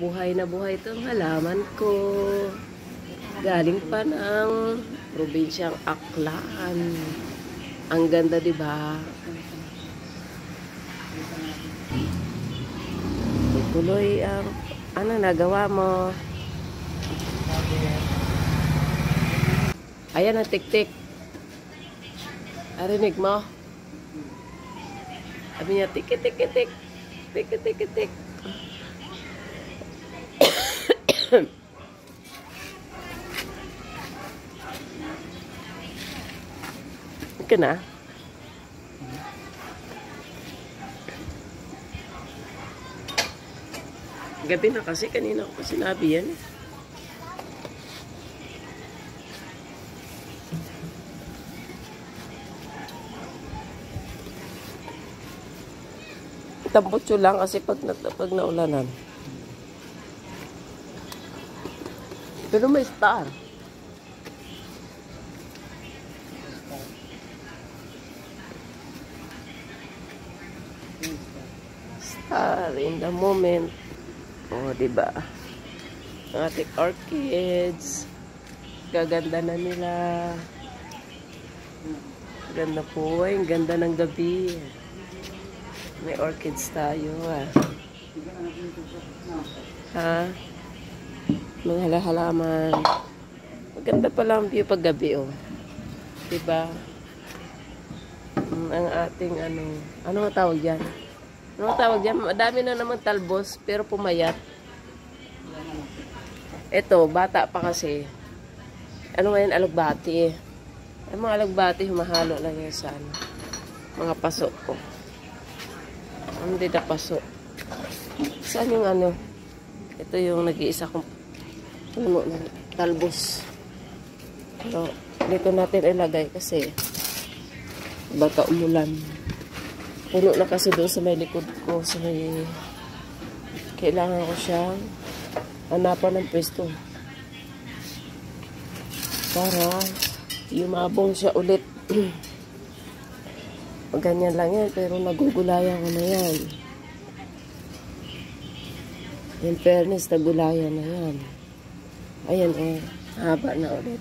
Buhay na buhay itong halaman ko. Galing pa ng probinsyang Aklan. Ang ganda, di ba? Tuloy ang ano nagawa mo? Ayan ang tik-tik. Arinig mo? Sabi niya, tik-tik-tik. Tik-tik-tik. Ika na. Gabi na kasi, kanina ko sinabi yan. Tambutso lang kasi pag naulanan. Pero may star. Star in the moment. Oh, diba? Ang ating orchids. Gaganda na nila. Ganda po. Ang ganda ng gabi. May orchids tayo, ah. Ha? Mga halaman. Maganda pala ang view pag gabi, oh. Diba? Ang ating, ano nga tawag yan? Ano nga tawag yan? Madami na naman talbos, pero pumayat. Ito, bata pa kasi. Ano nga yan? Alugbati, eh. Ang mga alugbati, humahalo lang yan sa, mga paso ko. Hindi na paso. Saan yung ito yung nag-iisa kong puno ng talbos. Pero dito natin ilagay kasi baka umulan. Puno na kasi doon sa may likod ko. So kailangan ko siyang hanapan ng pwesto para yumabong siya ulit. Ganyan lang yan, pero nagugulayan ko na yan. In fairness, nagulayan na yan. Ayan, haba na ulit.